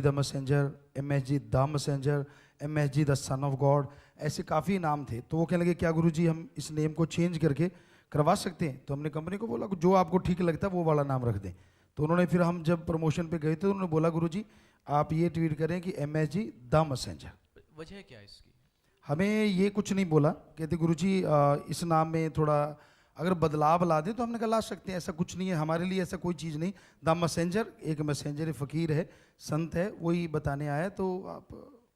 The messenger, MSG the messenger, MSG the son of God, ऐसे काफ़ी नाम थे। तो वो कहने लगे क्या गुरुजी हम इस नेम को चेंज करके करवा सकते हैं? तो हमने कंपनी को बोला जो आपको ठीक लगता है वो वाला नाम रख दें। तो उन्होंने फिर हम जब प्रमोशन पे गए थे उन्होंने बोला गुरुजी आप ये ट्वीट करें कि MSG द मैसेंजर। वजह क्या है इसकी? हमें ये कुछ नहीं बोला, कहते गुरुजी इस नाम में थोड़ा अगर बदलाव ला दें तो हमने कहा ला सकते हैं, ऐसा कुछ नहीं है, हमारे लिए ऐसा कोई चीज़ नहीं। द मैसेंजर एक मैसेंजर फ़कीर है, संत है, वही बताने आया। तो आप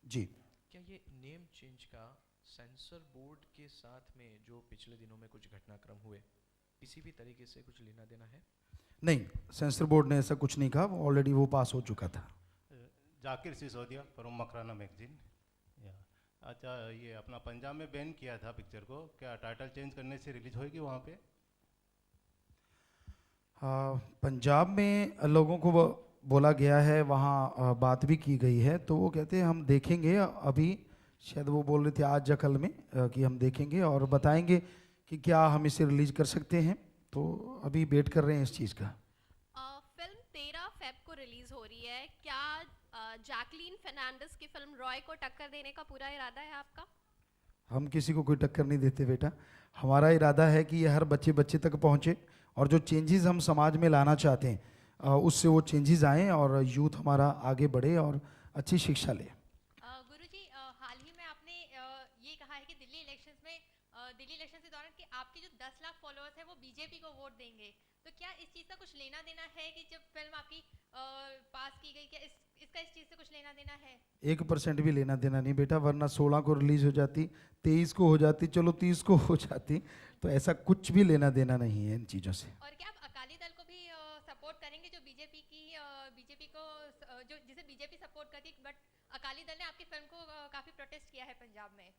जी क्या ये नेम चेंज का सेंसर बोर्ड के साथ में जो पिछले दिनों में कुछ घटनाक्रम हुए किसी भी तरीके से कुछ लेना देना है? नहीं, सेंसर बोर्ड ने ऐसा कुछ नहीं कहा, ऑलरेडी वो पास हो चुका था। Zakir Sisodia from Makrana magazine. अच्छा, ये अपना पंजाब में बैन किया था पिक्चर को, क्या टाइटल चेंज करने से रिलीज होएगी वहाँ पे? पंजाब में लोगों को बोला गया है, वहाँ बात भी की गई है, तो वो कहते हैं हम देखेंगे। अभी शायद वो बोल रहे थे आज या कल में कि हम देखेंगे और बताएंगे कि क्या हम इसे रिलीज कर सकते हैं। तो अभी वेट कर रहे हैं इस चीज़ का। फिल्म 13 फेब को रिलीज हो रही है, क्या जैकलीन फर्नांडिस की फिल्म रॉय को टक्कर देने का पूरा इरादा है आपका? हम किसी को कोई टक्कर नहीं देते बेटा, हमारा इरादा है कि ये हर बच्चे बच्चे तक पहुँचे और जो चेंजेस हम समाज में लाना चाहते हैं उससे वो चेंजेस आएँ और यूथ हमारा आगे बढ़े और अच्छी शिक्षा ले। गुरुजी, हाल ही में आपने ये कहा है कि दिल्ली इलेक्शन के दौरान कि आपके जो 10 लाख फॉलोअर्स हैं वो बीजेपी को वोट देंगे, तो क्या इस चीज़ का कुछ लेना देना है कि जब फिल्म आपकी पास की गई, क्या इसका इस चीज़ से कुछ लेना देना है? 1% भी लेना देना नहीं बेटा, वरना 16 को रिलीज हो जाती, 23 को हो जाती, चलो 30 को हो जाती, तो ऐसा कुछ भी लेना देना नहीं है इन चीज़ों से। और क्या आप अकाली दल को भी सपोर्ट करेंगे, जो बीजेपी को जो जिसे बीजेपी सपोर्ट करती है, बट अकाली दल ने आपकी फिल्म को काफ़ी प्रोटेस्ट किया है पंजाब में?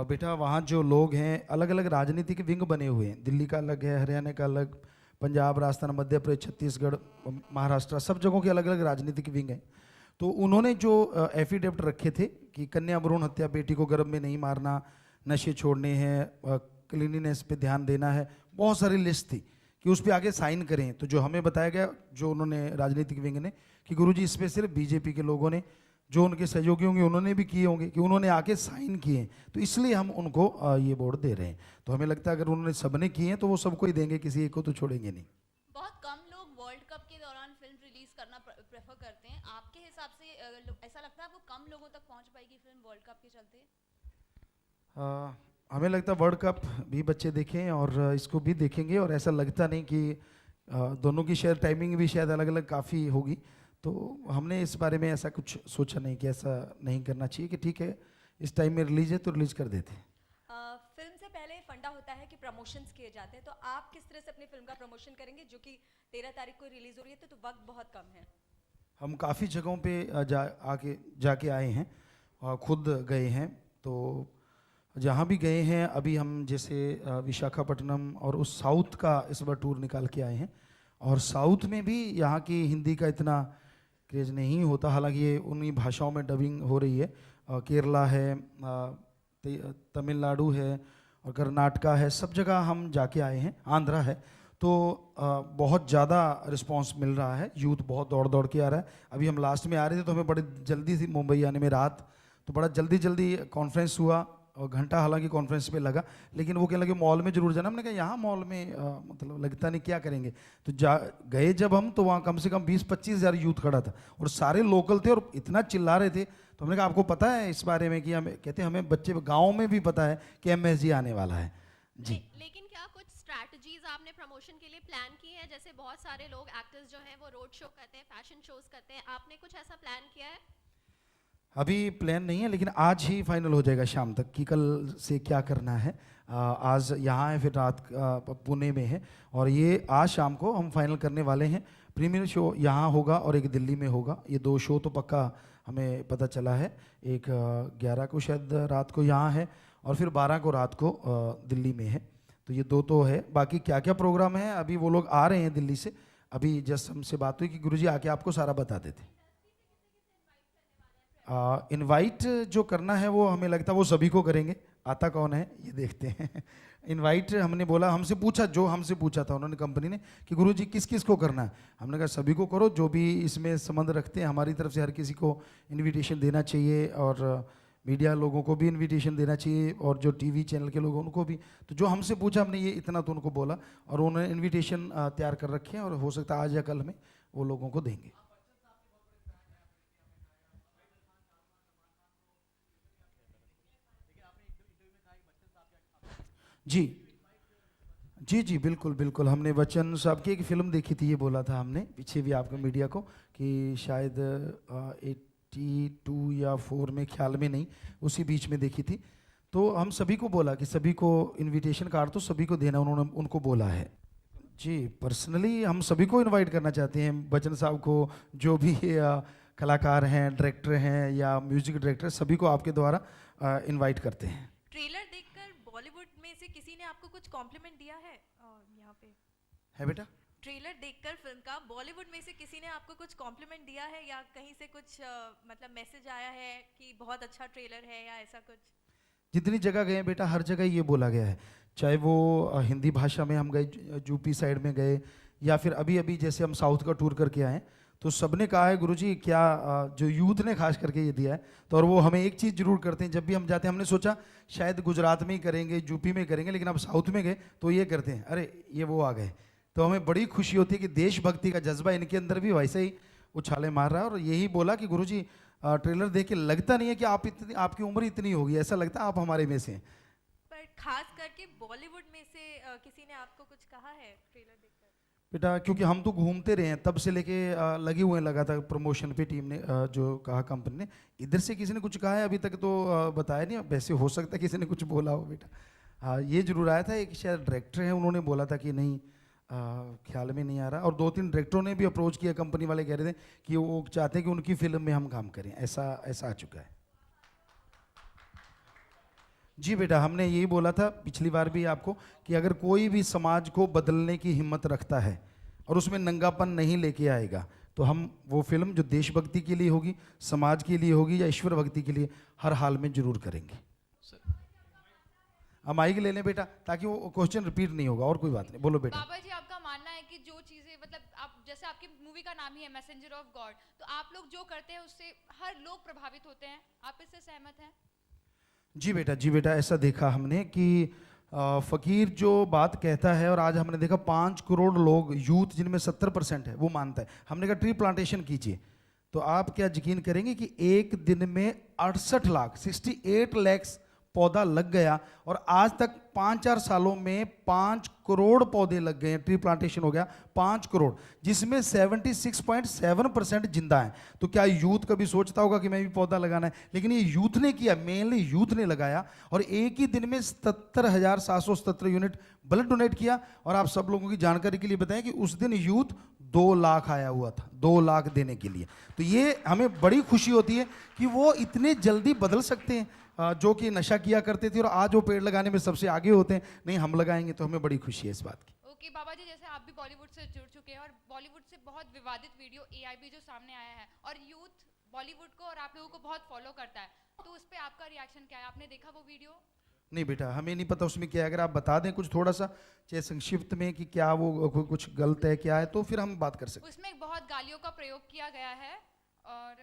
बेटा वहाँ जो लोग हैं अलग अलग राजनीतिक विंग बने हुए हैं, दिल्ली का अलग है, हरियाणा का अलग, पंजाब, राजस्थान, मध्य प्रदेश, छत्तीसगढ़, महाराष्ट्र, सब जगहों के अलग अलग राजनीतिक विंग हैं। तो उन्होंने जो एफिडेविट रखे थे कि कन्या भ्रूण हत्या, बेटी को गर्भ में नहीं मारना, नशे छोड़ने हैं, क्लीनिनेस पे ध्यान देना है, बहुत सारी लिस्ट थी कि उस पर आगे साइन करें। तो जो हमें बताया गया जो उन्होंने राजनीतिक विंग ने कि गुरुजी इस पर सिर्फ बीजेपी के लोगों ने, जो उनके सहयोगी होंगे उन्होंने भी किए होंगे कि उन्होंने आके साइन किए हैं, तो इसलिए हम उनको ये वोट दे रहे हैं। तो हमें लगता है अगर उन्होंने सबने किए हैं तो वो सबको ही देंगे, किसी एक को तो छोड़ेंगे नहीं। बहुत कम लोग वर्ल्ड कप के दौरान फिल्म रिलीज करना प्रेफर करते हैं, आपके हिसाब से ऐसा लगता है वो कम लोगों तक पहुंच पाएगी फिल्म वर्ल्ड कप के चलते? हमें लगता है वर्ल्ड कप भी बच्चे देखें और इसको भी देखेंगे, और ऐसा लगता नहीं कि दोनों की शायद टाइमिंग भी शायद अलग अलग काफ़ी होगी, तो हमने इस बारे में ऐसा कुछ सोचा नहीं कि ऐसा नहीं करना चाहिए कि ठीक है इस टाइम में रिलीज है तो रिलीज कर देते हैं। फिल्म से पहले फंडा होता है कि प्रमोशंस किए जाते हैं, तो आप किस तरह से अपनी फिल्म का प्रमोशन करेंगे जो कि 13 तारीख को रिलीज हो रही है, तो वक्त बहुत कम है? हम काफ़ी जगहों पे जाके आए हैं, खुद गए हैं, तो जहाँ भी गए हैं अभी हम जैसे विशाखापट्टनम और उस साउथ का इस बार टूर निकाल के आए हैं, और साउथ में भी यहाँ की हिंदी का इतना क्रेज नहीं होता, हालांकि ये उन्हीं भाषाओं में डबिंग हो रही है। केरला है, तमिलनाडु है और कर्नाटका है, सब जगह हम जाके आए हैं, आंध्रा है, तो बहुत ज़्यादा रिस्पांस मिल रहा है, यूथ बहुत दौड़ दौड़ के आ रहा है। अभी हम लास्ट में आ रहे थे तो हमें बड़ी जल्दी थी मुंबई आने में, रात, तो बड़ा जल्दी कॉन्फ्रेंस हुआ और घंटा हालांकि कॉन्फ्रेंस पे लगा, लेकिन वो कहने लगे मॉल में जरूर जाना। हमने कहा यहाँ मॉल में मतलब लगता नहीं, क्या करेंगे। तो गए जब हम, तो वहाँ कम से कम 20-25 हज़ार यूथ खड़ा था और सारे लोकल थे और इतना चिल्ला रहे थे। तो हमने कहा आपको पता है इस बारे में कि हमें, कहते हमें बच्चे गाँव में भी पता है कि MSG आने वाला है जी। लेकिन क्या कुछ स्ट्रैटेजीज आपने प्रमोशन के लिए प्लान की है? जैसे बहुत सारे लोग एक्टर्स जो हैं वो रोड शो करते हैं, फैशन शोज करते हैं, आपने कुछ ऐसा प्लान किया है? अभी प्लान नहीं है, लेकिन आज ही फाइनल हो जाएगा शाम तक कि कल से क्या करना है। आज यहाँ है, फिर रात पुणे में है, और ये आज शाम को हम फाइनल करने वाले हैं। प्रीमियर शो यहाँ होगा और एक दिल्ली में होगा, ये 2 शो तो पक्का हमें पता चला है। एक 11 को शायद रात को यहाँ है और फिर 12 को रात को दिल्ली में है, तो ये 2 तो है। बाकी क्या क्या प्रोग्राम है अभी वो लोग आ रहे हैं दिल्ली से, अभी जस्ट हमसे बात हुई कि गुरुजी आके आपको सारा बता देते। इनवाइट जो करना है वो हमें लगता है वो सभी को करेंगे। आता कौन है ये देखते हैं। इनवाइट हमने बोला, हमसे पूछा, जो हमसे पूछा था उन्होंने कंपनी ने कि गुरुजी किस किस को करना है। हमने कहा सभी को करो, जो भी इसमें संबंध रखते हैं। हमारी तरफ से हर किसी को इनविटेशन देना चाहिए और मीडिया लोगों को भी इनविटेशन देना चाहिए और जो टीवी चैनल के लोग हैं उनको भी। तो जो हमसे पूछा हमने ये इतना तो उनको बोला और उन्होंने इनविटेशन तैयार कर रखे हैं और हो सकता है आज या कल में वो लोगों को देंगे। जी जी जी बिल्कुल बिल्कुल। हमने बच्चन साहब की एक फ़िल्म देखी थी, ये बोला था हमने पीछे भी आपको मीडिया को कि शायद 82 या 4 में, ख्याल में नहीं, उसी बीच में देखी थी। तो हम सभी को बोला कि सभी को इनविटेशन कार्ड तो सभी को देना, उन्होंने उनको बोला है। जी पर्सनली हम सभी को इनवाइट करना चाहते हैं, बच्चन साहब को, जो भी कलाकार हैं, डायरेक्टर हैं या म्यूजिक डायरेक्टर, सभी को आपके द्वारा इनवाइट करते हैं। ट्रेलर देखकर बॉलीवुड में से किसी ने आपको कुछ कॉम्प्लीमेंट दिया है यहाँ पे? है बेटा? ट्रेलर देखकर फिल्म का बॉलीवुड में से किसी ने आपको कुछ कॉम्प्लीमेंट दिया है या कहीं से कुछ मतलब मैसेज आया है कि बहुत अच्छा ट्रेलर है या ऐसा कुछ? जितनी जगह गए बेटा हर जगह ये बोला गया है, चाहे वो हिंदी भाषा में हम गए, यूपी साइड में गए, या फिर अभी अभी जैसे हम साउथ का टूर करके आए, तो सबने कहा है गुरुजी क्या जो यूथ ने खास करके ये दिया है। तो और वो हमें एक चीज़ जरूर करते हैं, जब भी हम जाते हैं, हमने सोचा शायद गुजरात में ही करेंगे, यूपी में करेंगे, लेकिन अब साउथ में गए तो ये करते हैं, अरे ये वो आ गए। तो हमें बड़ी खुशी होती है कि देशभक्ति का जज्बा इनके अंदर भी वैसे ही उछाले मार रहा है। और यही बोला कि गुरुजी ट्रेलर देख के लगता नहीं है कि आपकी उम्र इतनी होगी, ऐसा लगता है आप हमारे में से हैं। पर खास करके बॉलीवुड में से किसी ने आपको कुछ कहा है ट्रेलर देखकर? बेटा क्योंकि हम तो घूमते रहे हैं तब से लेके लगे हुए हैं लगातार प्रमोशन पे, टीम ने जो कहा कंपनी ने, इधर से किसी ने कुछ कहा है अभी तक तो बताया नहीं। वैसे हो सकता है किसी ने कुछ बोला हो बेटा। हाँ ये जरूर आया था, एक शायद डायरेक्टर है, उन्होंने बोला था कि नहीं ख्याल में नहीं आ रहा, और 2-3 डायरेक्टरों ने भी अप्रोच किया, कंपनी वाले कह रहे थे कि वो चाहते हैं कि उनकी फिल्म में हम काम करें, ऐसा आ चुका है। जी बेटा हमने यही बोला था पिछली बार भी आपको कि अगर कोई भी समाज को बदलने की हिम्मत रखता है और उसमें नंगापन नहीं लेके आएगा, तो हम वो फिल्म जो देशभक्ति के लिए होगी, समाज के लिए होगी या ईश्वर भक्ति के लिए, हर हाल में जरूर करेंगे। हम माइक ले लें बेटा ताकि वो क्वेश्चन रिपीट नहीं होगा, और कोई बात नहीं, बोलो बेटा। बाबा जी आपका मानना है कि जो चीजें मतलब आप जैसे आपकी मूवी का नाम ही है मैसेंजर ऑफ गॉड, तो आप लोग जो करते हैं उससे हर लोग प्रभावित होते हैं, आप इससे सहमत हैं? जी बेटा ऐसा देखा हमने कि फ़कीर जो बात कहता है, और आज हमने देखा 5 करोड़ लोग, यूथ जिनमें 70% है, वो मानता है। हमने कहा ट्री प्लांटेशन कीजिए, तो आप क्या यकीन करेंगे कि एक दिन में 68 लाख पौधा लग गया, और आज तक 5-4 सालों में 5 करोड़ पौधे लग गए हैं, ट्री प्लांटेशन हो गया 5 करोड़, जिसमें 76.7% जिंदा हैं। तो क्या यूथ कभी सोचता होगा कि मैं भी पौधा लगाना है? लेकिन ये यूथ ने किया, मेनली यूथ ने लगाया, और एक ही दिन में 77,777 यूनिट ब्लड डोनेट किया। और आप सब लोगों की जानकारी के लिए बताएं कि उस दिन यूथ 2 लाख आया हुआ था, 2 लाख देने के लिए। तो ये हमें बड़ी खुशी होती है कि वो इतने जल्दी बदल सकते हैं, जो कि नशा किया करते थे और आज वो पेड़ लगाने में सबसे आगे होते हैं। नहीं हम लगाएंगे, तो हमें बड़ी खुशी है इस बात की। ओके बाबा जी, जैसे आप भी बॉलीवुड से जुड़ चुके हैं और बॉलीवुड से बहुत विवादित वीडियो AIB जो सामने आया है, और यूथ बॉलीवुड को और आप लोगों को बहुत फॉलो करता है, तो उस पर आपका रिएक्शन क्या है? आपने देखा वो वीडियो? नहीं बेटा हमें नहीं पता उसमें क्या है, अगर आप बता दें कुछ थोड़ा सा, चाहे संक्षिप्त में, कि क्या वो कुछ गलत है क्या है, तो फिर हम बात कर सकते हैं। उसमें बहुत गालियों का प्रयोग किया गया है और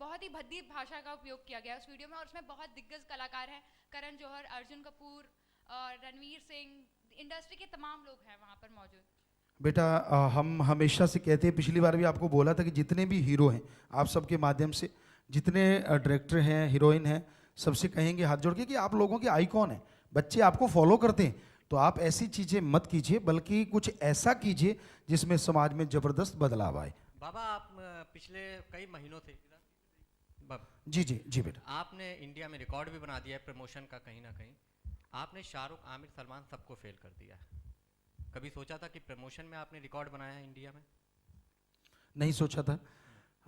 बहुत ही भद्दी भाषा का उपयोग किया गया है उस वीडियो में, और उसमें बहुत दिग्गज कलाकार हैं, करण जौहर, अर्जुन कपूर, रणवीर सिंह, इंडस्ट्री के तमाम लोग हैं वहाँ पर मौजूद। बेटा हम हमेशा से कहते हैं, पिछली बार भी आपको बोला था कि जितने भी हीरो हैं, आप सबके माध्यम से जितने डायरेक्टर हैं, हीरोइन हैं, सबसे कहेंगे हाथ जोड़ के कि आप लोगों के आइकॉन हैं, बच्चे आपको फॉलो करते हैं, तो आप ऐसी चीज़ें मत कीजिए, बल्कि कुछ ऐसा कीजिए जिसमें समाज में ज़बरदस्त बदलाव आए। बाबा आप पिछले कई महीनों से जी बेटा, आपने इंडिया में रिकॉर्ड भी बना दिया है प्रमोशन का, कहीं ना कहीं आपने शाहरुख, आमिर, सलमान सबको फेल कर दिया है। कभी सोचा था कि प्रमोशन में आपने रिकॉर्ड बनाया है इंडिया में? नहीं सोचा था,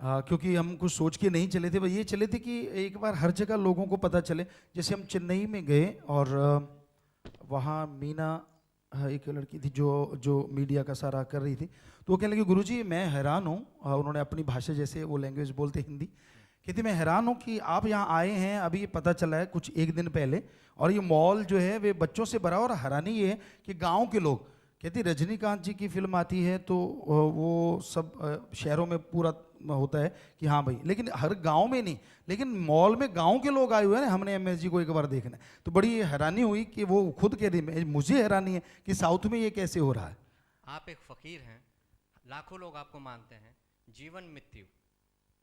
क्योंकि हम कुछ सोच के नहीं चले थे, बस ये चले थे कि एक बार हर जगह लोगों को पता चले। जैसे हम चेन्नई में गए और वहाँ मीना एक लड़की थी जो मीडिया का सारा कर रही थी, तो वो कहने लगी गुरुजी मैं हैरान हूँ, उन्होंने अपनी भाषा, जैसे वो लैंग्वेज बोलते हिंदी, कहती मैं हैरान हूँ कि आप यहाँ आए हैं, अभी ये पता चला है कुछ एक दिन पहले, और ये मॉल जो है वे बच्चों से भरा, और हैरानी ये है कि गांव के लोग, कहती रजनीकांत जी की फिल्म आती है तो वो सब शहरों में पूरा होता है कि हाँ भाई, लेकिन हर गांव में नहीं, लेकिन मॉल में गांव के लोग आए हुए हैं, हमने एमएस जी को एक बार देखना है। तो बड़ी हैरानी हुई कि वो खुद कह रही, मुझे हैरानी है कि साउथ में ये कैसे हो रहा है। आप एक फ़कीर हैं, लाखों लोग आपको मानते हैं, जीवन मृत्यु,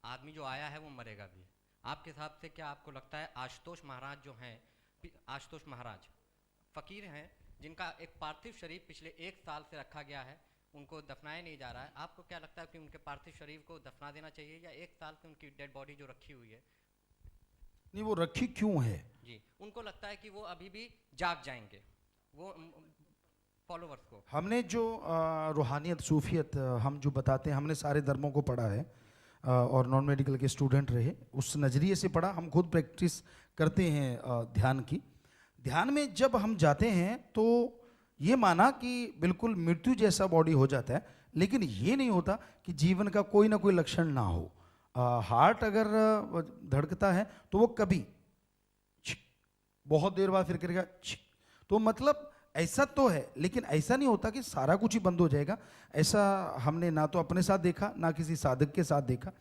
आदमी जो आया है वो मरेगा भी। आपके हिसाब से क्या आपको लगता है आशुतोष महाराज जो हैं, आशुतोष महाराज फ़कीर हैं जिनका एक पार्थिव शरीर पिछले 1 साल से रखा गया है, उनको दफनाया नहीं जा रहा है, आपको क्या लगता है कि उनके पार्थिव शरीर को दफना देना चाहिए, या 1 साल से उनकी डेड बॉडी जो रखी हुई है? नहीं, वो रखी क्यों है? जी, उनको लगता है कि वो अभी भी जाग जाएंगे, वो फॉलोवर्स को। हमने जो रूहानियत, सूफियत हम जो बताते हैं, हमने सारे धर्मों को पढ़ा है और नॉन मेडिकल के स्टूडेंट रहे, उस नज़रिए से पढ़ा। हम खुद प्रैक्टिस करते हैं ध्यान की। ध्यान में जब हम जाते हैं तो ये माना कि बिल्कुल मृत्यु जैसा बॉडी हो जाता है, लेकिन ये नहीं होता कि जीवन का कोई ना कोई लक्षण ना हो। हार्ट अगर धड़कता है तो वो कभी बहुत देर बाद फिर करेगा, तो मतलब ऐसा तो है, लेकिन ऐसा नहीं होता कि सारा कुछ ही बंद हो जाएगा। ऐसा हमने ना तो अपने साथ देखा, ना किसी साधक के साथ देखा,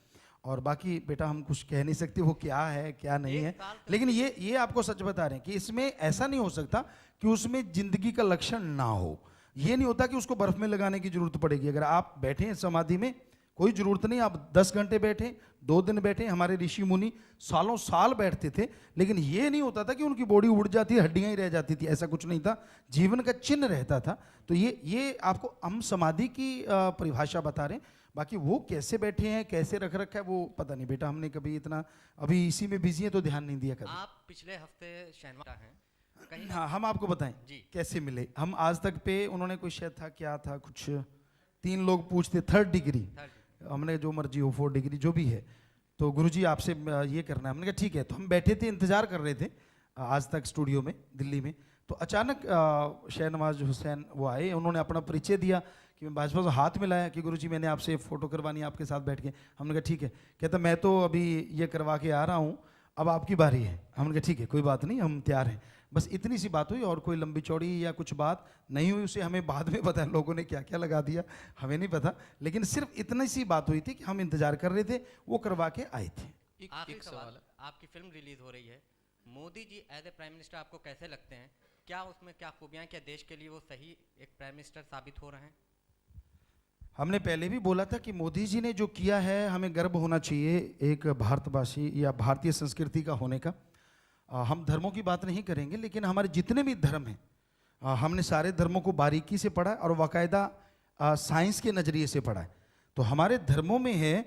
और बाकी बेटा हम कुछ कह नहीं सकते वो क्या है क्या नहीं है, लेकिन ये आपको सच बता रहे हैं कि इसमें ऐसा नहीं हो सकता कि उसमें जिंदगी का लक्षण ना हो। ये नहीं होता कि उसको बर्फ में लगाने की जरूरत पड़ेगी। अगर आप बैठे हैं समाधि में, कोई जरूरत नहीं, आप 10 घंटे बैठे, 2 दिन बैठे, हमारे ऋषि मुनि सालों साल बैठते थे, लेकिन ये नहीं होता था कि उनकी बॉडी उड़ जाती, हड्डियां ही रह जाती थी, ऐसा कुछ नहीं था, जीवन का चिन्ह रहता था। तो ये आपको हम समाधि की परिभाषा बता रहे हैं, बाकी वो कैसे बैठे हैं, कैसे रख रखा है, वो पता नहीं बेटा, हमने कभी इतना अभी इसी में बिजी है तो ध्यान नहीं दिया कभी। आप पिछले हफ्ते शनिवार हैं कहीं? हाँ, हम आपको बताएं जी। कैसे मिले हम आज तक पे। उन्होंने कोई शायद था, क्या था, कुछ 3 लोग पूछते, 3rd डिग्री, हमने जो मर्जी हो 4 डिग्री जो भी है, तो गुरुजी आपसे ये करना है। हमने कहा ठीक है। तो हम बैठे थे, इंतजार कर रहे थे आज तक स्टूडियो में दिल्ली में, तो अचानक शहनवाज हुसैन वो आए, उन्होंने अपना परिचय दिया कि मैं भाजपा से हाथ मिलाया कि गुरुजी मैंने आपसे फ़ोटो करवानी है आपके साथ बैठ के। हमने कहा ठीक है। कहता मैं तो अभी ये करवा के आ रहा हूँ, अब आपकी बारी है। हमने कहा ठीक है, कोई बात नहीं, हम तैयार हैं। बस इतनी सी बात हुई, और कोई लंबी चौड़ी या कुछ बात नहीं हुई। उसे हमें बाद में पता है लोगों ने क्या क्या लगा दिया, हमें नहीं पता, लेकिन सिर्फ इतनी सी बात हुई थी कि हम इंतजार कर रहे थे, वो करवा के आए थे। आखिरी सवाल, आपकी फिल्म रिलीज हो रही है, Modi ji as a prime minister आपको कैसे लगते हैं? क्या उसमें क्या खूबियां, क्या देश के लिए वो सही एक प्राइम मिनिस्टर साबित हो रहे हैं? हमने पहले भी बोला था कि मोदी जी ने जो किया है हमें गर्व होना चाहिए एक भारतवासी या भारतीय संस्कृति का होने का। हम धर्मों की बात नहीं करेंगे, लेकिन हमारे जितने भी धर्म हैं, हमने सारे धर्मों को बारीकी से पढ़ा है और बाकायदा साइंस के नज़रिए से पढ़ा है। तो हमारे धर्मों में है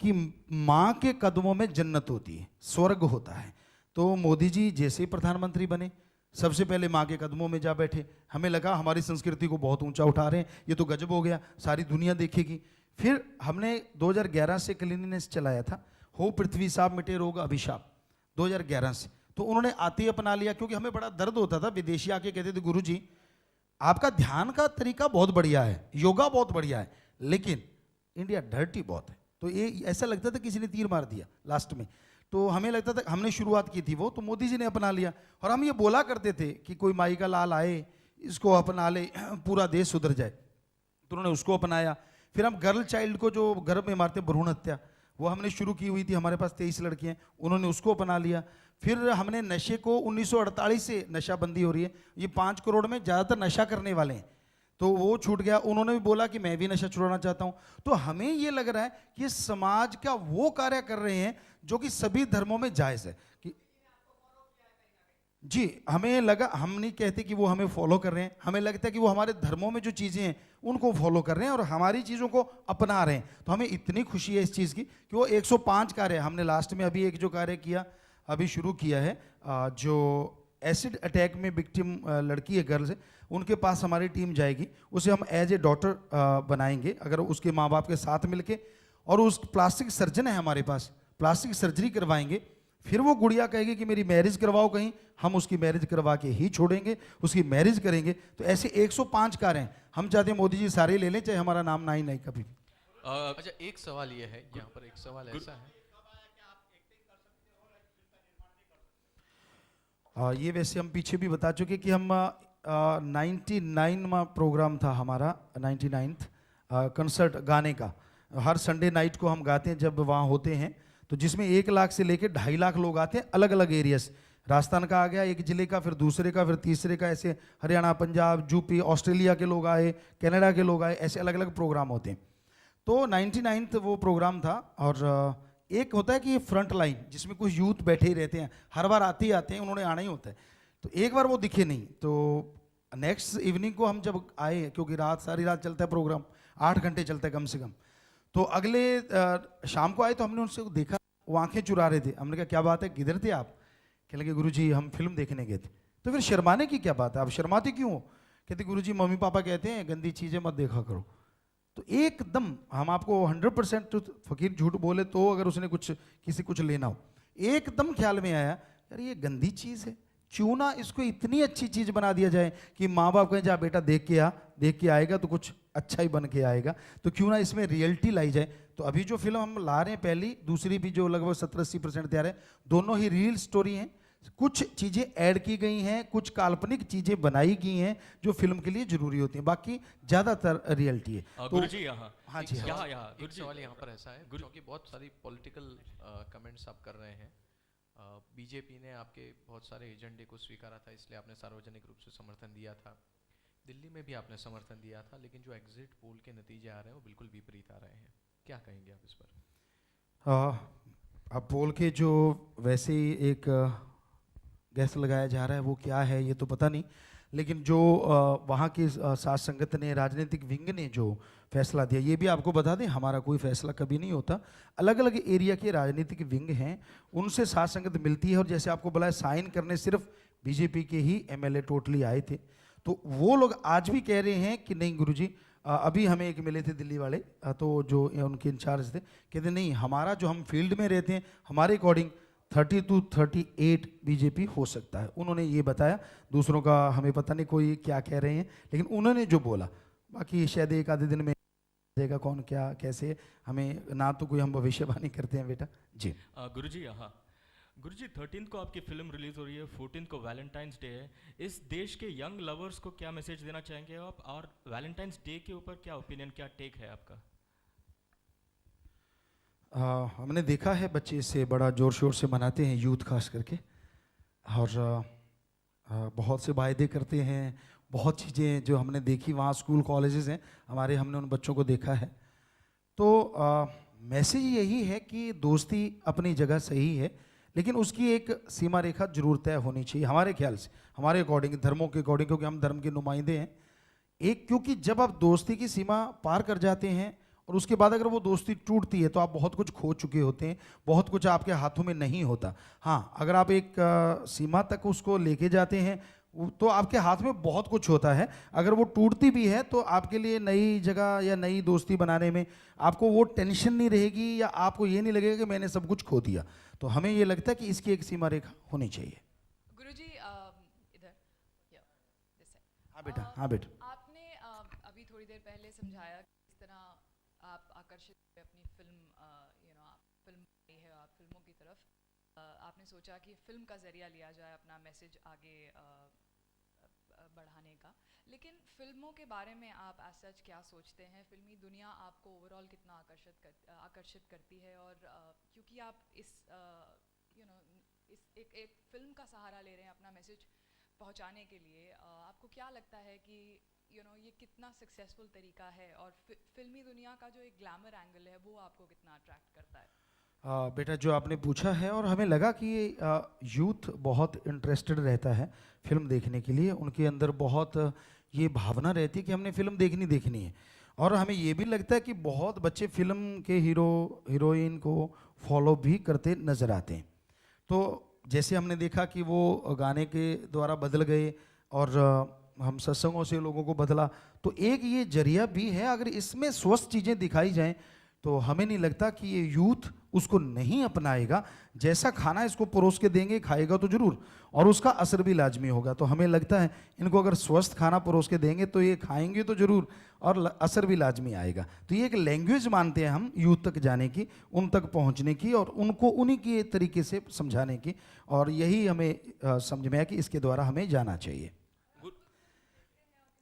कि माँ के कदमों में जन्नत होती है, स्वर्ग होता है। तो मोदी जी जैसे ही प्रधानमंत्री बने, सबसे पहले माँ के कदमों में जा बैठे। हमें लगा हमारी संस्कृति को बहुत ऊंचा उठा रहे हैं, ये तो गजब हो गया, सारी दुनिया देखेगी। फिर हमने 2011 से क्लीनिनेस चलाया था, हो पृथ्वी साफ मिटे रोग अभिशाप, 2011 से। तो उन्होंने आते ही अपना लिया, क्योंकि हमें बड़ा दर्द होता था, विदेशी आके कहते थे गुरुजी आपका ध्यान का तरीका बहुत बढ़िया है, योगा बहुत बढ़िया है, लेकिन इंडिया डर्टी बहुत है। तो ये ऐसा लगता था किसी ने तीर मार दिया लास्ट में। तो हमें लगता था, हमने शुरुआत की थी वो, तो मोदी जी ने अपना लिया। और हम ये बोला करते थे कि कोई माई का लाल आए, इसको अपना ले, पूरा देश सुधर जाए। तो उन्होंने उसको अपनाया। फिर हम गर्ल चाइल्ड को जो गर्भ में मारते भ्रूण हत्या, वो हमने शुरू की हुई थी, हमारे पास 23 लड़कियाँ, उन्होंने उसको अपना लिया। फिर हमने नशे को 1948 से नशाबंदी हो रही है, ये 5 करोड़ में ज़्यादातर नशा करने वाले हैं, तो वो छूट गया। उन्होंने भी बोला कि मैं भी नशा छुड़ाना चाहता हूँ। तो हमें ये लग रहा है कि समाज का वो कार्य कर रहे हैं जो कि सभी धर्मों में जायज़ है कि जी, हमें लगा, हम नहीं कहते कि वो हमें फॉलो कर रहे हैं, हमें लगता है कि वो हमारे धर्मों में जो चीज़ें हैं उनको फॉलो कर रहे हैं और हमारी चीज़ों को अपना रहे हैं। तो हमें इतनी खुशी है इस चीज़ की कि वो 105 कार्य, हमने लास्ट में अभी एक जो कार्य किया, अभी शुरू किया है, जो एसिड अटैक में विक्टिम लड़की है, गर्ल्स है, उनके पास हमारी टीम जाएगी, उसे हम एज ए डॉटर बनाएंगे अगर उसके माँ बाप के साथ मिलके, और उस प्लास्टिक सर्जन है हमारे पास, प्लास्टिक सर्जरी करवाएंगे। फिर वो गुड़िया कहेगी कि मेरी मैरिज करवाओ कहीं, हम उसकी मैरिज करवा के ही छोड़ेंगे, उसकी मैरिज करेंगे। तो ऐसे 105 कार्य हैं, हम चाहते हैं मोदी जी सारे ले लें, चाहे हमारा नाम ना ही नहीं कभी भी। अच्छा, एक सवाल ये है, यहाँ पर एक सवाल ऐसा है, ये वैसे हम पीछे भी बता चुके कि हम 99वां प्रोग्राम था हमारा, 99th कंसर्ट गाने का। हर संडे नाइट को हम गाते हैं जब वहाँ होते हैं, तो जिसमें 1 लाख से लेकर 2.5 लाख लोग आते हैं, अलग अलग एरियाज। राजस्थान का आ गया एक ज़िले का, फिर दूसरे का, फिर तीसरे का, ऐसे हरियाणा, पंजाब, यूपी, ऑस्ट्रेलिया के लोग आए, कनाडा के लोग आए, ऐसे अलग अलग प्रोग्राम होते हैं। तो 99th वो प्रोग्राम था। और एक होता है कि ये फ्रंट लाइन जिसमें कुछ यूथ बैठे ही रहते हैं, हर बार आते ही आते हैं, उन्होंने आना ही होता है। तो एक बार वो दिखे नहीं, तो नेक्स्ट इवनिंग को हम जब आए, क्योंकि रात सारी रात चलता है प्रोग्राम, 8 घंटे चलता है कम से कम, तो अगले शाम को आए तो हमने उनसे देखा, वो आंखें चुरा रहे थे। हमने कहा क्या बात है, किधर थे आप? कहने लगे गुरुजी हम फिल्म देखने गए थे। तो फिर शर्माने की क्या बात है, आप शर्माते क्यों हो? कहते गुरुजी मम्मी पापा कहते हैं गंदी चीज़ें मत देखा करो। तो एकदम हम आपको 100% फकीर झूठ बोले तो अगर उसने कुछ लेना हो, एकदम ख्याल में आया यार ये गंदी चीज़ है, क्यों ना इसको इतनी अच्छी चीज़ बना दिया जाए कि माँ बाप कहें जा बेटा देख के आएगा तो कुछ अच्छा ही बन के आएगा, तो क्यों ना इसमें रियलिटी लाई जाए। तो अभी जो फिल्म हम ला रहे हैं, पहली दूसरी भी जो लगभग 70-80% तैयार है, दोनों ही रियल स्टोरी हैं। कुछ चीज़ें ऐड की गई हैं, कुछ काल्पनिक चीज़ें बनाई गई हैं जो फिल्म के लिए जरूरी होती हैं, बाकी ज़्यादातर रियलिटी है। तो गुरुजी यहाँ हाँ जी, हाँ। यहाँ एक सवाल यहाँ पर ऐसा है, क्योंकि बहुत सारी पॉलिटिकल कमेंट्स आप कर रहे हैं। बीजेपी ने आपके बहुत सारे एजेंडे को स्वीकारा था, इसलिए आपने सार्वजनिक रूप से समर्थन दिया था। दिल्ली में भी आपने समर्थन दिया था, लेकिन जो एग्जिट पोल के नतीजे आ रहे हैं वो बिल्कुल विपरीत आ रहे हैं, क्या कहेंगे आप इस पर? अब पोल के जो वैसे ही एक गैस लगाया जा रहा है वो क्या है ये तो पता नहीं, लेकिन जो वहाँ की साथ संगत ने, राजनीतिक विंग ने जो फैसला दिया, ये भी आपको बता दें हमारा कोई फैसला कभी नहीं होता। अलग अलग एरिया के राजनीतिक विंग हैं, उनसे साथ संगत मिलती है। और जैसे आपको बोला साइन करने सिर्फ बीजेपी के ही एमएलए टोटली आए थे, तो वो लोग आज भी कह रहे हैं कि नहीं गुरुजी, अभी हमें एक मिले थे दिल्ली वाले, तो जो उनके इंचार्ज थे, कहते नहीं हमारा जो हम फील्ड में रहते हैं हमारे अकॉर्डिंग 30 to 38 बीजेपी हो सकता है। उन्होंने ये बताया, दूसरों का हमें पता नहीं कोई क्या कह रहे हैं, लेकिन उन्होंने जो बोला, बाकी शायद एक आधे दिन में देगा कौन क्या कैसे, हमें ना तो कोई हम भविष्यवाणी करते हैं बेटा जी। गुरुजी यहाँ गुरुजी 13th को आपकी फिल्म रिलीज हो रही है, 14th को वैलेंटाइंस डे है। इस देश के यंग लवर्स को क्या मैसेज देना चाहेंगे आप, और वैलेंटाइंस डे के ऊपर क्या ओपिनियन, क्या टेक है आपका? हमने देखा है बच्चे इसे बड़ा ज़ोर शोर से मनाते हैं, यूथ खास करके, और बहुत से वायदे करते हैं, बहुत चीज़ें जो हमने देखी वहाँ स्कूल कॉलेजेस हैं हमारे, हमने उन बच्चों को देखा है। तो मैसेज यही है कि दोस्ती अपनी जगह सही है, लेकिन उसकी एक सीमा रेखा जरूर तय होनी चाहिए हमारे ख्याल से, हमारे अकॉर्डिंग, धर्मों के अकॉर्डिंग, क्योंकि हम धर्म के नुमाइंदे हैं। क्योंकि जब आप दोस्ती की सीमा पार कर जाते हैं और उसके बाद अगर वो दोस्ती टूटती है तो आप बहुत कुछ खो चुके होते हैं, बहुत कुछ आपके हाथों में नहीं होता। हाँ, अगर आप एक सीमा तक उसको लेके जाते हैं तो आपके हाथ में बहुत कुछ होता है। अगर वो टूटती भी है तो आपके लिए नई जगह या नई दोस्ती बनाने में आपको वो टेंशन नहीं रहेगी, या आपको ये नहीं लगेगा कि मैंने सब कुछ खो दिया। तो हमें ये लगता है कि इसकी एक सीमा रेखा होनी चाहिए। गुरुजी इधर हाँ बेटा, हाँ बेटा। आपने अभी थोड़ी देर पहले समझाया कि किस तरह आप आकर्षित हुए अपनी फिल्म, आप फिल्म बनी है, आप फिल्मों की तरफ आपने सोचा कि फिल्म का जरिया लिया जाए अपना मैसेज आगे बढ़ाने का। लेकिन फिल्मों के बारे में आप एज सच क्या सोचते हैं? फिल्मी दुनिया आपको ओवरऑल कितना आकर्षित करती है? और क्योंकि आप इस एक फिल्म का सहारा ले रहे हैं अपना मैसेज पहुंचाने के लिए, आपको क्या लगता है कि ये कितना सक्सेसफुल तरीका है, और फिल्मी दुनिया का जो एक ग्लैमर एंगल है वो आपको कितना अट्रैक्ट करता है? बेटा जो आपने पूछा है, और हमें लगा कि यूथ बहुत इंटरेस्टेड रहता है फिल्म देखने के लिए, उनके अंदर बहुत ये भावना रहती है कि हमने फिल्म देखनी है। और हमें ये भी लगता है कि बहुत बच्चे फिल्म के हीरो हीरोइन को फॉलो भी करते नज़र आते हैं। तो जैसे हमने देखा कि वो गाने के द्वारा बदल गए, और हम सत्संगों से लोगों को बदला, तो एक ये जरिया भी है। अगर इसमें स्वस्थ चीज़ें दिखाई जाएं तो हमें नहीं लगता कि ये यूथ उसको नहीं अपनाएगा। जैसा खाना इसको परोस के देंगे खाएगा तो जरूर, और उसका असर भी लाजमी होगा। तो हमें लगता है इनको अगर स्वस्थ खाना परोस के देंगे तो ये खाएंगे तो जरूर, और असर भी लाजमी आएगा। तो ये एक लैंग्वेज मानते हैं हम यूथ तक जाने की, उन तक पहुंचने की, और उनको उन्हीं के तरीके से समझाने की, और यही हमें समझ में आया कि इसके द्वारा हमें जाना चाहिए।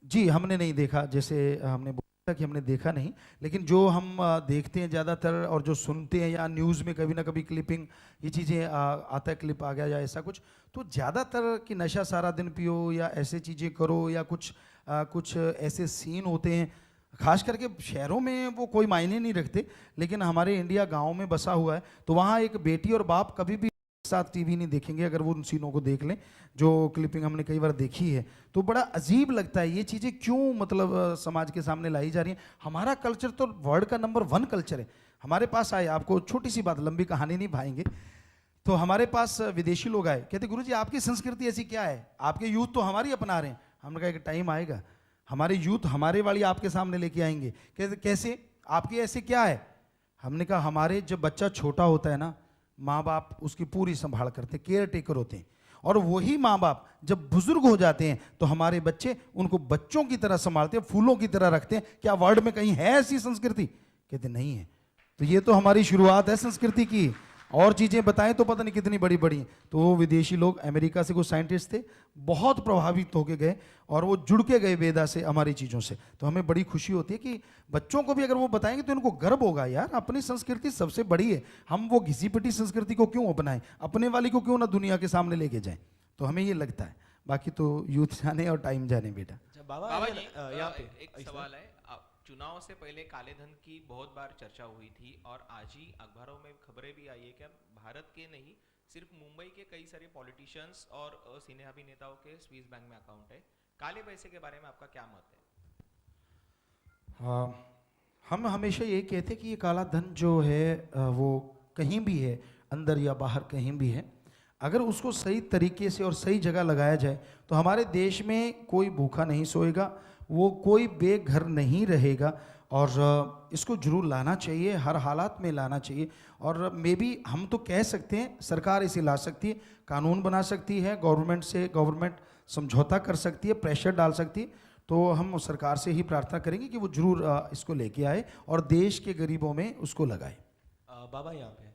जी हमने नहीं देखा, जैसे हमने बोला कि हमने देखा नहीं, लेकिन जो हम देखते हैं ज़्यादातर और जो सुनते हैं या न्यूज़ में कभी ना कभी क्लिपिंग ये चीज़ें आता है, क्लिप आ गया या ऐसा कुछ, तो ज़्यादातर कि नशा सारा दिन पियो या ऐसे चीज़ें करो या कुछ ऐसे सीन होते हैं। खास करके शहरों में वो कोई मायने नहीं रखते, लेकिन हमारे इंडिया गाँव में बसा हुआ है, तो वहाँ एक बेटी और बाप कभी भी साथ टीवी नहीं देखेंगे। अगर वो उन सीनों को देख लें जो क्लिपिंग हमने कई बार देखी है, तो बड़ा अजीब लगता है ये चीज़ें क्यों मतलब समाज के सामने लाई जा रही हैं। हमारा कल्चर तो वर्ल्ड का नंबर 1 कल्चर है। हमारे पास आए, आपको छोटी सी बात, लंबी कहानी नहीं भाएंगे, तो हमारे पास विदेशी लोग आए, कहते गुरुजी आपकी संस्कृति ऐसी क्या है, आपके यूथ तो हमारी अपना रहे हैं। हमने कहा एक टाइम आएगा हमारे यूथ हमारे वाली आपके सामने लेके आएंगे। कहते कैसे, आपकी ऐसे क्या है। हमने कहा हमारे जब बच्चा छोटा होता है ना, माँ बाप उसकी पूरी संभाल करते, केयर टेकर होते हैं, और वही माँ बाप जब बुजुर्ग हो जाते हैं तो हमारे बच्चे उनको बच्चों की तरह संभालते हैं, फूलों की तरह रखते हैं। क्या वर्ल्ड में कहीं है ऐसी संस्कृति? कहते नहीं है। तो ये तो हमारी शुरुआत है संस्कृति की, और चीज़ें बताएं तो पता नहीं कितनी बड़ी बड़ी। तो वो विदेशी लोग, अमेरिका से कुछ साइंटिस्ट थे, बहुत प्रभावित होके गए और वो जुड़ के गए वेदा से, हमारी चीज़ों से। तो हमें बड़ी खुशी होती है कि बच्चों को भी अगर वो बताएंगे तो इनको गर्व होगा, यार अपनी संस्कृति सबसे बड़ी है, हम वो घिसी पिटी संस्कृति को क्यों अपनाएं, अपने वाली को क्यों ना दुनिया के सामने लेके जाएं। तो हमें ये लगता है, बाकी तो यूथ जाने और टाइम जाने बेटा। बाबा जी यहाँ पे एक सवाल है। चुनाव से पहले काले धन की बहुत बार चर्चा हुई थी, और आज ही अखबारों में खबरें भी आई है कि भारत के नहीं सिर्फ मुंबई के कई सारे पॉलिटिशियंस और सिने अभिनेताओं के स्विस बैंक में अकाउंट है। काले पैसे के बारे में आपका क्या मत है? हम हमेशा ये कहते हैं कि ये काला धन जो है वो कहीं भी है, अंदर या बाहर कहीं भी है, अगर उसको सही तरीके से और सही जगह लगाया जाए तो हमारे देश में कोई भूखा नहीं सोएगा, वो कोई बेघर नहीं रहेगा। और इसको जरूर लाना चाहिए, हर हालात में लाना चाहिए। और मे बी हम तो कह सकते हैं सरकार इसे ला सकती है, कानून बना सकती है, गवर्नमेंट से गवर्नमेंट समझौता कर सकती है, प्रेशर डाल सकती है। तो हम सरकार से ही प्रार्थना करेंगे कि वो जरूर इसको लेके आए और देश के गरीबों में उसको लगाए। बाबा यहाँ पे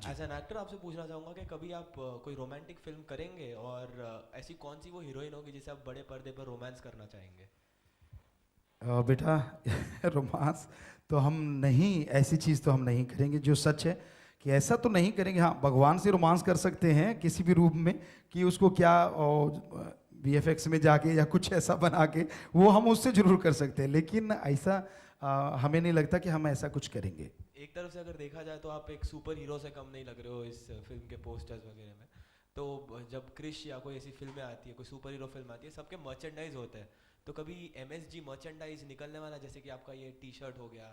एज एन एक्टर आपसे पूछना चाहूँगा कि कभी आप कोई रोमांटिक फिल्म करेंगे, और ऐसी कौन सी वो हीरोइन होगी जिसे आप बड़े पर्दे पर रोमांस करना चाहेंगे? बेटा रोमांस तो हम नहीं, ऐसी चीज़ तो हम नहीं करेंगे। जो सच है कि ऐसा तो नहीं करेंगे। हाँ, भगवान से रोमांस कर सकते हैं किसी भी रूप में, कि उसको क्या VFX में जाके या कुछ ऐसा बना के वो हम उससे जरूर कर सकते हैं, लेकिन ऐसा हमें नहीं लगता कि हम ऐसा कुछ करेंगे। एक तरफ से अगर देखा जाए तो आप एक सुपर हीरो से कम नहीं लग रहे हो इस फिल्म के पोस्टर्स वगैरह में। तो जब क्रिश या कोई ऐसी फिल्में आती है, कोई सुपर हीरो फिल्म आती है, सबके मर्चेंडाइज होते हैं। तो कभी MSG मर्चेंडाइज निकलने वाला, जैसे कि आपका ये टी-शर्ट हो गया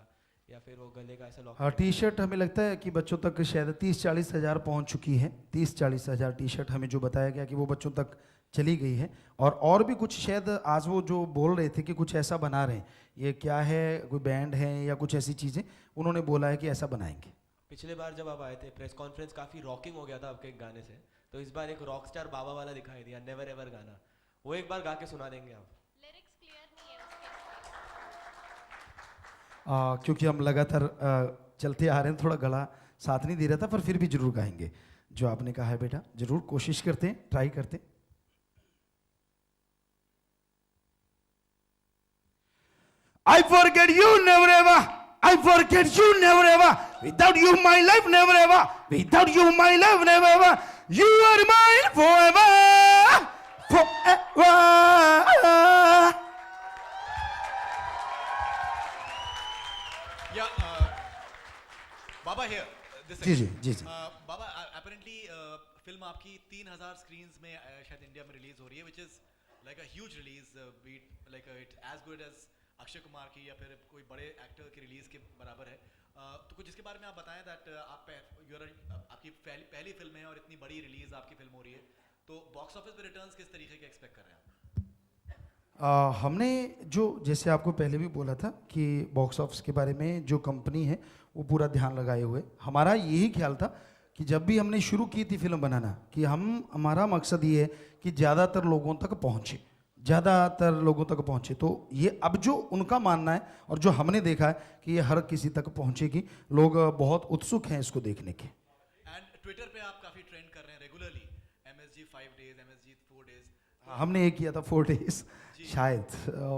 या फिर वो गले का ऐसा लॉक? हाँ, टी-शर्ट हमें लगता है कि बच्चों तक शायद 30-40 हज़ार पहुँच चुकी है। 30-40 हज़ार टी-शर्ट हमें जो बताया गया कि वो बच्चों तक चली गई है। और भी कुछ शायद आज वो जो बोल रहे थे कि कुछ ऐसा बना रहे हैं, ये क्या है, कोई बैंड है या कुछ ऐसी चीज़ें उन्होंने बोला है कि ऐसा बनाएंगे। पिछले बार जब आप आए थे प्रेस कॉन्फ्रेंस काफ़ी रॉकिंग हो गया था आपके एक गाने से, तो इस बार एक रॉक स्टार बाबा वाला दिखाई दिया, नेवर एवर गाना, वो एक बार गा के सुना देंगे आप? लिरिक्स क्लियर नहीं है उसके। क्योंकि हम लगातार चलते आ रहे हैं, थोड़ा गला साथ नहीं दे रहा था, पर फिर भी जरूर गाएंगे जो आपने कहा है बेटा, जरूर कोशिश करते हैं, ट्राई करते हैं। I forget you never ever, I forget you never ever, without you my life never ever, without you my life never ever, you are mine forever, forever. Baba here, जी जी जी जी। बाबा apparently फिल्म आपकी 3000 screens में शायद India में release हो रही है, which is like a huge release, like it as good as Akshay Kumar की या फिर कोई बड़े एक्टर की रिलीज के बराबर है। तो कुछ इसके बारे में आप बताएं दैट आपकी पहली फिल्म है और इतनी बड़ी रिलीज आपकी फिल्म हो रही है, तो बॉक्स ऑफिस पे रिटर्न्स किस तरीके के एक्सपेक्ट कर रहे हैं आप? हमने जो जैसे आपको पहले भी बोला था कि बॉक्स ऑफिस के बारे में जो कंपनी है वो पूरा ध्यान लगाए हुए, हमारा यही ख्याल था कि जब भी हमने शुरू की थी फिल्म बनाना कि हमारा मकसद ये है कि ज़्यादातर लोगों तक पहुँचे, ज़्यादातर लोगों तक पहुँचे। तो ये अब जो उनका मानना है और जो हमने देखा है कि ये हर किसी तक पहुँचेगी, लोग बहुत उत्सुक हैं इसको देखने के। एंड ट्विटर पे आप काफी ट्रेंड कर रहे हैं regularly, MSG 5 days, MSG 4 days. हमने एक किया था 4 डेज शायद,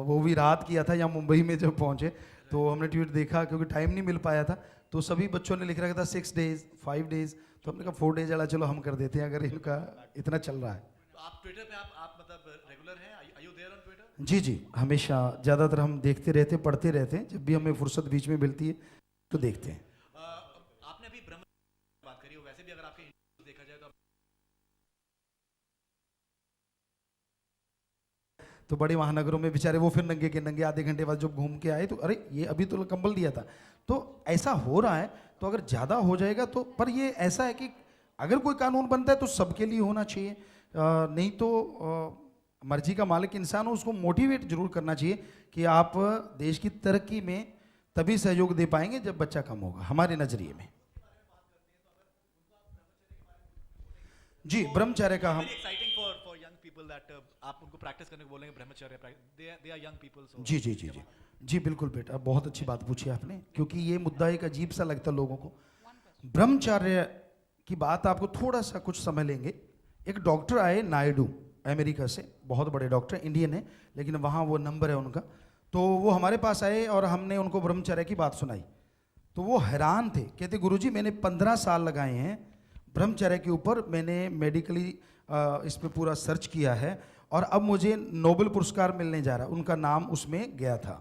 वो भी रात किया था या मुंबई में जब पहुंचे तो हमने ट्वीट देखा, क्योंकि टाइम नहीं मिल पाया था तो सभी बच्चों ने लिख रखा था 6 डेज 5 डेज, तो हमने कहा 4 डेज वाला चलो हम कर देते हैं अगर इनका इतना चल रहा है। आप ट्विटर पे आप मतलब रेगुलर हैं, are you there on Twitter? जी जी, हमेशा ज़्यादातर हम देखते रहते हैं, पढ़ते रहते हैं, जब भी हमें फुर्सत बीच में मिलती है तो देखते हैं। आपने अभी ब्रह्म बात करी हो, वैसे भी अगर आपके इंटरव्यू देखा जाए तो बड़े महानगरों में बेचारे वो फिर नंगे के नंगे आधे घंटे बाद जब घूम के आए तो अरे ये अभी तो कंबल दिया था। तो ऐसा हो रहा है, तो अगर ज़्यादा हो जाएगा तो, पर ये ऐसा है कि अगर कोई कानून बनता है तो सबके लिए होना चाहिए, नहीं तो मर्जी का मालिक इंसान हो, उसको मोटिवेट जरूर करना चाहिए कि आप देश की तरक्की में तभी सहयोग दे पाएंगे जब बच्चा कम होगा, हमारे नज़रिए में। जी, ब्रह्मचर्य का हम exciting for young people that आप उनको प्रैक्टिस करने को बोलेंगे ब्रह्मचर्य, दे आर यंग पीपल। सो जी जी जी जी जी बिल्कुल बेटा, बहुत अच्छी बात पूछी आपने, क्योंकि ये मुद्दा एक अजीब सा लगता है लोगों को। ब्रह्मचर्य की बात आपको थोड़ा सा कुछ समझ लेंगे। एक डॉक्टर आए नायडू, अमेरिका से, बहुत बड़े डॉक्टर, इंडियन है लेकिन वहाँ वो नंबर है उनका। तो वो हमारे पास आए और हमने उनको ब्रह्मचर्य की बात सुनाई तो वो हैरान थे, कहते गुरुजी मैंने 15 साल लगाए हैं ब्रह्मचर्य के ऊपर, मैंने मेडिकली इस पे पूरा सर्च किया है और अब मुझे नोबेल पुरस्कार मिलने जा रहा है। उनका नाम उसमें गया था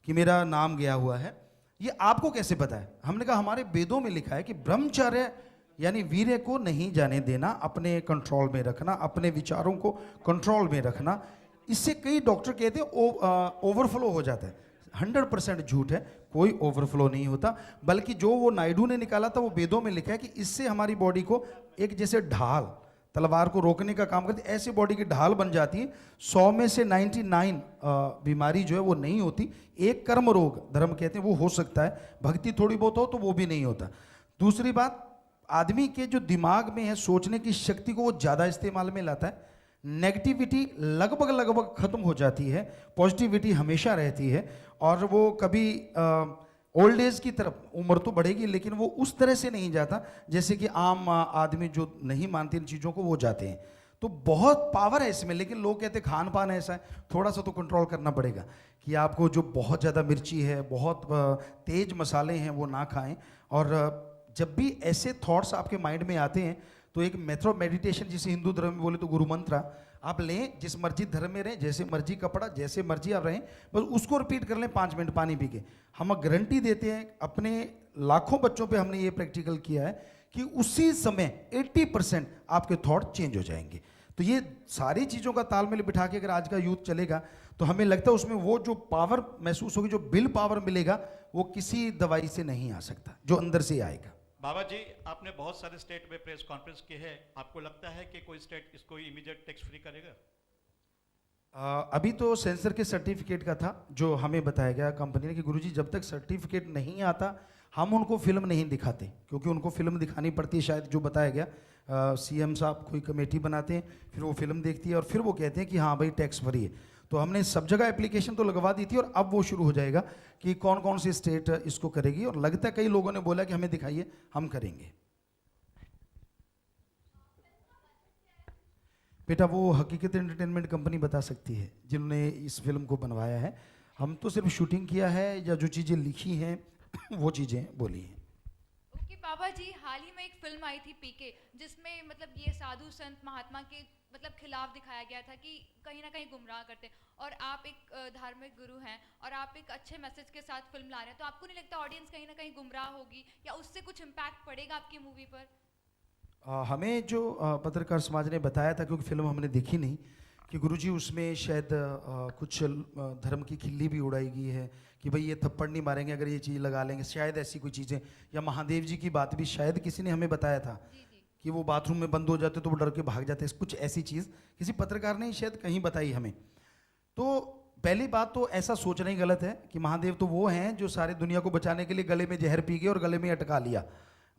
कि मेरा नाम गया हुआ है। ये आपको कैसे पता है? हमने कहा हमारे वेदों में लिखा है कि ब्रह्मचर्य यानी वीर्य को नहीं जाने देना, अपने कंट्रोल में रखना, अपने विचारों को कंट्रोल में रखना। इससे कई डॉक्टर कहते हैं ओवरफ्लो हो जाता है, 100% झूठ है, कोई ओवरफ्लो नहीं होता, बल्कि जो वो नायडू ने निकाला था वो वेदों में लिखा है कि इससे हमारी बॉडी को एक जैसे ढाल, तलवार को रोकने का काम करती है, ऐसी बॉडी की ढाल बन जाती है। 100 में से 99 बीमारी जो है वो नहीं होती। एक कर्म रोग धर्म कहते हैं वो हो सकता है, भक्ति थोड़ी बहुत हो तो वो भी नहीं होता। दूसरी बात, आदमी के जो दिमाग में है सोचने की शक्ति को वो ज़्यादा इस्तेमाल में लाता है। नेगेटिविटी लगभग खत्म हो जाती है, पॉजिटिविटी हमेशा रहती है और वो कभी ओल्ड एज की तरफ, उम्र तो बढ़ेगी लेकिन वो उस तरह से नहीं जाता जैसे कि आम आदमी जो नहीं मानते इन चीज़ों को वो जाते हैं। तो बहुत पावर है इसमें, लेकिन लोग कहते हैं खान पान ऐसा है, थोड़ा सा तो कंट्रोल करना पड़ेगा कि आपको जो बहुत ज़्यादा मिर्ची है, बहुत तेज मसाले हैं वो ना खाएं। और जब भी ऐसे थॉट्स आपके माइंड में आते हैं तो एक मेथड मेडिटेशन, जिसे हिंदू धर्म में बोले तो गुरु मंत्र आप लें, जिस मर्जी धर्म में रहें, जैसे मर्जी कपड़ा, जैसे मर्जी आप रहें, बस उसको रिपीट कर लें 5 मिनट पानी पी के। हम गारंटी देते हैं, अपने लाखों बच्चों पे हमने ये प्रैक्टिकल किया है कि उसी समय 80% आपके थॉट चेंज हो जाएंगे। तो ये सारी चीज़ों का तालमेल बिठा के अगर आज का यूथ चलेगा तो हमें लगता है उसमें वो जो पावर महसूस होगी, जो विल पावर मिलेगा, वो किसी दवाई से नहीं आ सकता, जो अंदर से आएगा। बाबा जी, आपने बहुत सारे स्टेट में प्रेस कॉन्फ्रेंस की है, आपको लगता है कि कोई स्टेट इसको इमीडिएट टैक्स फ्री करेगा? अभी तो सेंसर के सर्टिफिकेट का था जो हमें बताया गया कंपनी ने कि गुरुजी जब तक सर्टिफिकेट नहीं आता हम उनको फिल्म नहीं दिखाते, क्योंकि उनको फिल्म दिखानी पड़ती है, शायद जो बताया गया। सीएम साहब कोई कमेटी बनाते हैं, फिर वो फिल्म देखती है और फिर वो कहते हैं कि हाँ भाई टैक्स फ्री है। तो हमने सब जगह एप्लीकेशन तो लगवा दी थी और अब वो शुरू हो जाएगा कि कौन कौन सी स्टेट इसको करेगी, और लगता है कई लोगों ने बोला कि हमें दिखाइए, हम करेंगे। बेटा वो हकीकत एंटरटेनमेंट कंपनी बता सकती है जिन्होंने इस फिल्म को बनवाया है, हम तो सिर्फ शूटिंग किया है या जो चीज़ें लिखी हैं वो चीज़ें बोली हैं। ओके बाबा जी, हाल ही में एक फिल्म आई थी पीके, जिसमें मतलब ये साधु संत महात्मा के मतलब खिलाफ दिखाया गया था कि कहीं ना कहीं गुमराह करते हैं, और आप एक धार्मिक गुरु हैं और आप एक अच्छे मैसेज के साथ फिल्म ला रहे हैं, तो आपको नहीं लगता ऑडियंस कहीं ना कहीं गुमराह होगी या उससे कुछ इम्पैक्ट पड़ेगा आपकी मूवी पर? हमें जो पत्रकार समाज ने बताया था, क्योंकि फिल्म हमने देखी नहीं, कि गुरुजी उसमें शायद कुछ धर्म की खिल्ली भी उड़ाई गई है कि भाई ये थप्पड़ नहीं मारेंगे अगर ये चीज़ लगा लेंगे, शायद ऐसी कोई चीज़ें, या महादेव जी की बात भी शायद किसी ने हमें बताया था कि वो बाथरूम में बंद हो जाते तो वो डर के भाग जाते, कुछ ऐसी चीज़ किसी पत्रकार ने शायद कहीं बताई हमें। तो पहली बात तो ऐसा सोचना ही गलत है कि महादेव तो वो हैं जो सारी दुनिया को बचाने के लिए गले में जहर पी गए और गले में अटका लिया,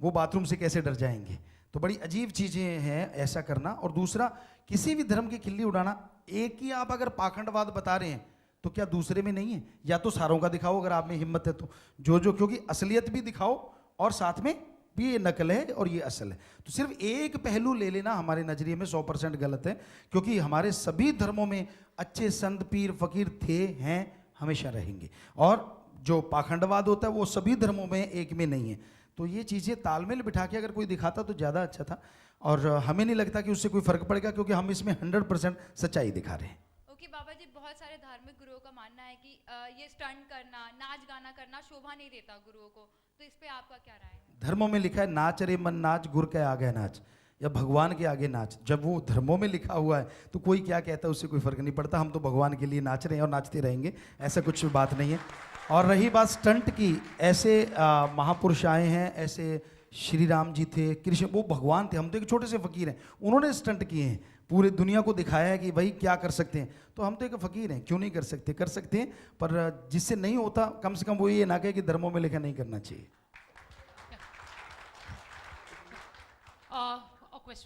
वो बाथरूम से कैसे डर जाएंगे। तो बड़ी अजीब चीज़ें हैं ऐसा करना। और दूसरा, किसी भी धर्म की खिल्ली उड़ाना। एक ही आप अगर पाखंडवाद बता रहे हैं तो क्या दूसरे में नहीं है? या तो सारों का दिखाओ अगर आप में हिम्मत है तो, जो क्योंकि असलियत भी दिखाओ और साथ में भी ये नकल है और ये असल है। तो सिर्फ एक पहलू ले लेना हमारे नजरिए में 100% गलत है, क्योंकि हमारे सभी धर्मों में अच्छे संत पीर फकीर थे, हैं, हमेशा रहेंगे। और जो पाखंडवाद होता है वो सभी धर्मों में एक में नहीं है। तो ये चीज़ें तालमेल बिठा के अगर कोई दिखाता तो ज़्यादा अच्छा था, और हमें नहीं लगता कि उससे कोई फर्क पड़ेगा, क्योंकि हम इसमें 100% सच्चाई दिखा रहे हैं। ओके बाबा जी, बहुत सारे धार्मिक गुरुओं का मानना है कि ये स्टंट करना, नाच गाना करना शोभा नहीं देता गुरुओं को, तो इस पे आपका क्या राय है? धर्मों में लिखा है नाच रे मन नाच, गुर के आगे नाच, या भगवान के आगे नाच। जब वो धर्मों में लिखा हुआ है तो कोई क्या कहता है उससे कोई फर्क नहीं पड़ता। हम तो भगवान के लिए नाच रहे हैं और नाचते रहेंगे, ऐसा कुछ बात नहीं है। और रही बात स्टंट की, ऐसे महापुरुष आए हैं, ऐसे श्री राम जी थे, कृष्ण, वो भगवान थे, हम तो एक छोटे से फकीर हैं, उन्होंने स्टंट किए हैं, पूरे दुनिया को दिखाया है कि भाई क्या कर सकते हैं। तो हम तो एक फकीर हैं, क्यों नहीं कर सकते? कर सकते हैं, पर जिससे नहीं होता कम से कम वो ये ना कहे कि धर्मों में लिखा नहीं करना चाहिए।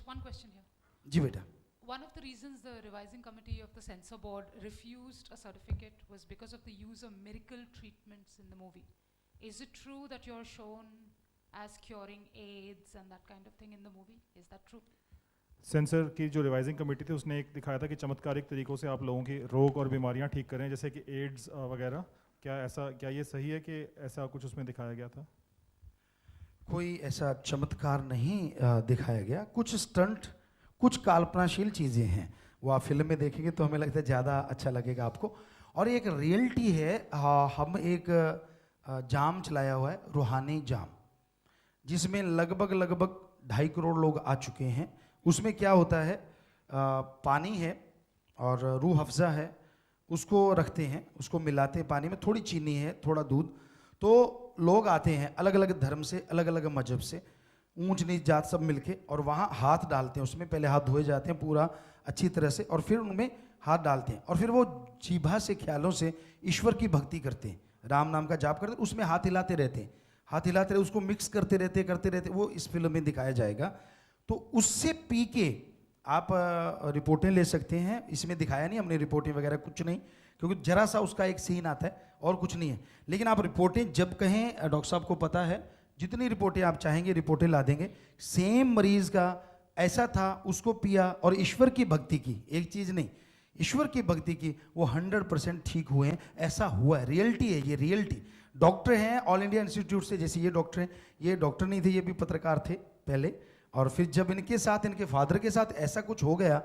One question here. जी बेटा। One of the reasons the revising committee of the censor board refused a certificate was because of the use of miracle treatments in the movie. Is it true that you're shown as curing AIDS and that kind of thing in the movie? Is that true? Sensor की जो revising committee थी उसने एक दिखाया था कि चमत्कारिक तरीकों से आप लोगों की रोग और बीमारियां ठीक करें, जैसे कि एड्स वगैरह। क्या ये सही है कि ऐसा कुछ उसमें दिखाया गया था? कोई ऐसा चमत्कार नहीं दिखाया गया। कुछ स्टंट, कुछ कल्पनाशील चीज़ें हैं, वो आप फिल्म में देखेंगे तो हमें लगता है ज़्यादा अच्छा लगेगा आपको। और एक रियलिटी है, हम एक जाम चलाया हुआ है, रूहानी जाम, जिसमें लगभग 2.5 करोड़ लोग आ चुके हैं। उसमें क्या होता है, पानी है और रूह अफ़ज़ा है, उसको रखते हैं, उसको मिलाते हैं पानी में, थोड़ी चीनी है, थोड़ा दूध। तो लोग आते हैं अलग अलग धर्म से, अलग अलग मजहब से, ऊंच नीच जात सब मिलके, और वहाँ हाथ डालते हैं उसमें। पहले हाथ धोए जाते हैं पूरा अच्छी तरह से, और फिर उनमें हाथ डालते हैं, और फिर वो जीभा से, ख्यालों से ईश्वर की भक्ति करते हैं, राम नाम का जाप करते हैं, उसमें हाथ हिलाते रहते हैं, हाथ हिलाते रहे, उसको मिक्स करते रहते। वो इस फिल्म में दिखाया जाएगा। तो उससे पी के आप रिपोर्टें ले सकते हैं। इसमें दिखाया नहीं हमने रिपोर्टें वगैरह, कुछ नहीं, क्योंकि जरा सा उसका एक सीन आता है और कुछ नहीं है। लेकिन आप रिपोर्टें जब कहें, डॉक्टर साहब को पता है, जितनी रिपोर्टें आप चाहेंगे रिपोर्टें ला देंगे। सेम मरीज का ऐसा था, उसको पिया और ईश्वर की भक्ति की, एक चीज़ नहीं, ईश्वर की भक्ति की, वो 100% ठीक हुए हैं। ऐसा हुआ है, रियलिटी है ये, रियलिटी। डॉक्टर हैं ऑल इंडिया इंस्टीट्यूट से, जैसे ये डॉक्टर हैं, ये डॉक्टर नहीं थे, ये भी पत्रकार थे पहले। और फिर जब इनके साथ, इनके फादर के साथ ऐसा कुछ हो गया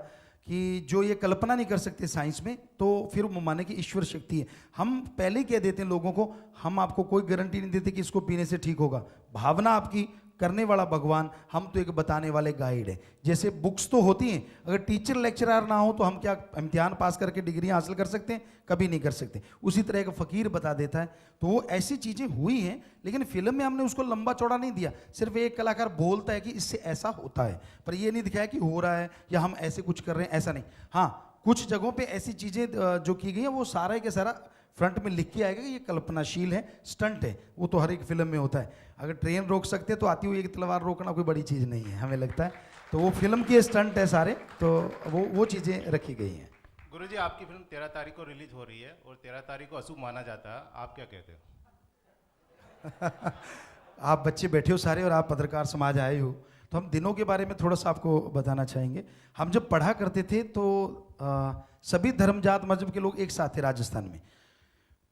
कि जो ये कल्पना नहीं कर सकते साइंस में, तो फिर वो माने कि ईश्वर शक्ति है। हम पहले ही कह देते हैं लोगों को, हम आपको कोई गारंटी नहीं देते कि इसको पीने से ठीक होगा। भावना आपकी, करने वाला भगवान, हम तो एक बताने वाले गाइड है। जैसे बुक्स तो होती हैं, अगर टीचर लेक्चरर ना हो तो हम क्या इम्तिहान पास करके डिग्री हासिल कर सकते हैं? कभी नहीं कर सकते। उसी तरह एक फ़कीर बता देता है। तो वो ऐसी चीज़ें हुई हैं, लेकिन फिल्म में हमने उसको लंबा चौड़ा नहीं दिया। सिर्फ एक कलाकार बोलता है कि इससे ऐसा होता है, पर ये नहीं दिखाया कि हो रहा है या हम ऐसे कुछ कर रहे हैं, ऐसा नहीं। हाँ, कुछ जगहों पे ऐसी चीज़ें जो की गई हैं, वो सारा के सारा फ्रंट में लिख के आएगा कि ये कल्पनाशील है, स्टंट है। वो तो हर एक फिल्म में होता है। अगर ट्रेन रोक सकते तो आती हुई एक तलवार रोकना कोई बड़ी चीज़ नहीं है, हमें लगता है। तो वो फिल्म के स्टंट है सारे, तो वो चीज़ें रखी गई हैं। गुरुजी, आपकी फिल्म 13 तारीख को रिलीज हो रही है और 13 तारीख को अशुभ माना जाता है, आप क्या कहते हो? आप बच्चे बैठे हो सारे और आप पत्रकार समाज आए हो, तो हम दिनों के बारे में थोड़ा सा आपको बताना चाहेंगे। हम जब पढ़ा करते थे तो सभी धर्म जात मजहब के लोग एक साथ थे राजस्थान में,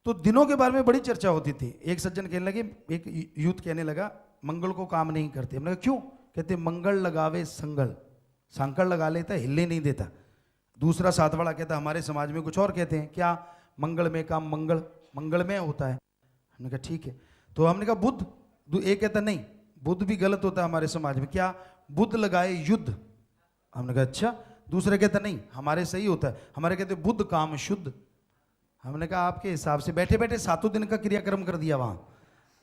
तो दिनों के बारे में बड़ी चर्चा होती थी। एक सज्जन कहने लगे, एक यूथ कहने लगा, मंगल को काम नहीं करते। हमने कहा क्यों? कहते मंगल लगावे संगल, सांकड़ लगा लेता है, हिले नहीं देता। दूसरा साथ वाला कहता हमारे समाज में कुछ और कहते हैं, क्या? मंगल में काम मंगल में होता है। हमने कहा ठीक है। तो हमने कहा बुद्ध, एक कहता नहीं, बुद्ध भी गलत होता है हमारे समाज में, क्या? बुद्ध लगाए युद्ध। हमने कहा अच्छा। दूसरा कहता नहीं, हमारे सही होता है, हमारे कहते बुद्ध काम शुद्ध। हमने कहा आपके हिसाब से, बैठे बैठे 7 दिन का क्रियाक्रम कर दिया वहाँ।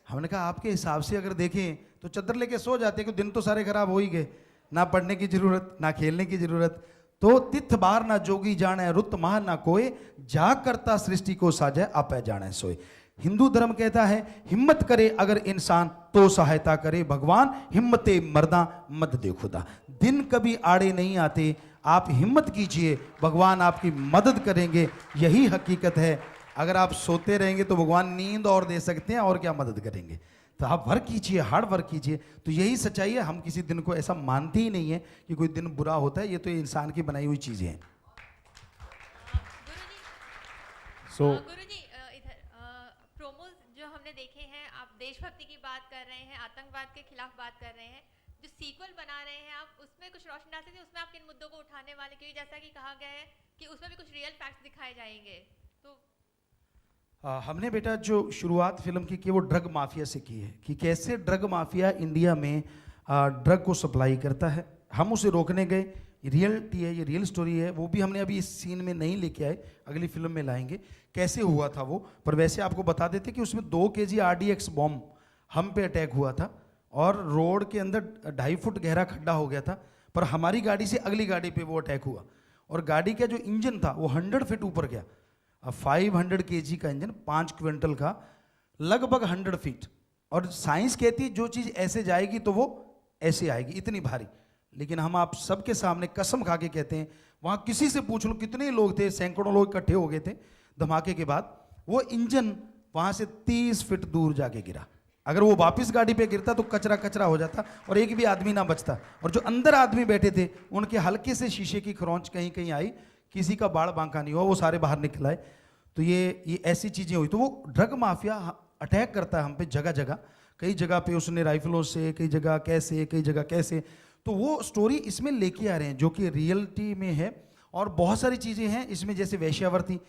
हमने कहा आपके हिसाब से अगर देखें तो चद्दर लेके सो जाते, कि दिन तो सारे खराब हो ही गए, ना पढ़ने की जरूरत, ना खेलने की जरूरत। तो तिथ बार ना जोगी जाने रुत माह ना कोय, जा करता सृष्टि को साजे आपे जाने सोए। हिंदू धर्म कहता है हिम्मत करे अगर इंसान तो सहायता करे भगवान, हिम्मते मर्दा मत दे खुदा। दिन कभी आड़े नहीं आते, आप हिम्मत कीजिए, भगवान आपकी मदद करेंगे, यही हकीकत है। अगर आप सोते रहेंगे तो भगवान नींद और दे सकते हैं, और क्या मदद करेंगे। तो आप वर्क कीजिए, हार्ड वर्क कीजिए, तो यही सच्चाई है। हम किसी दिन को ऐसा मानते ही नहीं है कि कोई दिन बुरा होता है, ये तो इंसान की बनाई हुई चीजें हैं। गुरुजी इधर प्रोमोज जो हमने देखे हैं, आप देशभक्ति की बात कर रहे हैं, आतंकवाद के खिलाफ बात कर रहे हैं, जो सीक्वल बना रहे हैं आप उसमें कुछ रोशनी डाल सकते हैं, उसमें आप किन मुद्दों को उठाने वाले, क्योंकि जैसा कि कहा गया है कि उसमें भी कुछ रियल फैक्ट्स दिखाए जाएंगे, तो हमने बेटा जो शुरुआत फिल्म की वो ड्रग माफिया से की है, कि कैसे ड्रग माफिया इंडिया में ड्रग को सप्लाई करता है। हम उसे रोकने गए, रियलिटी है, ये रियल स्टोरी है। वो भी हमने अभी इस सीन में नहीं लेके आए, अगली फिल्म में लाएंगे कैसे हुआ था वो। पर वैसे आपको बता देते कि उसमें 2 kg RDX बॉम्ब हम पे अटैक हुआ था, और रोड के अंदर 2.5 फुट गहरा खड्डा हो गया था, पर हमारी गाड़ी से अगली गाड़ी पे वो अटैक हुआ, और गाड़ी का जो इंजन था वो 100 फीट ऊपर गया। 500 kg का इंजन, 5 क्विंटल का, लगभग 100 फीट। और साइंस कहती जो चीज़ ऐसे जाएगी तो वो ऐसे आएगी, इतनी भारी। लेकिन हम आप सबके सामने कसम खा के कहते हैं, वहाँ किसी से पूछ लो कितने लोग थे, सैकड़ों लोग इकट्ठे हो गए थे धमाके के बाद, वो इंजन वहाँ से 30 फीट दूर जाके गिरा। अगर वो वापस गाड़ी पे गिरता तो कचरा कचरा हो जाता और एक भी आदमी ना बचता। और जो अंदर आदमी बैठे थे उनके हल्के से शीशे की खरोंच कहीं कहीं आई, किसी का बाड़ बांका नहीं हुआ, वो सारे बाहर निकल आए। तो ये ऐसी चीज़ें हुई। तो वो ड्रग माफिया अटैक करता है हम पे जगह जगह, कई जगह पे उसने राइफलों से, कई जगह कैसे, कई जगह कैसे। तो वो स्टोरी इसमें लेके आ रहे हैं जो कि रियलिटी में है। और बहुत सारी चीज़ें हैं इसमें, जैसे वैश्यावृत्ति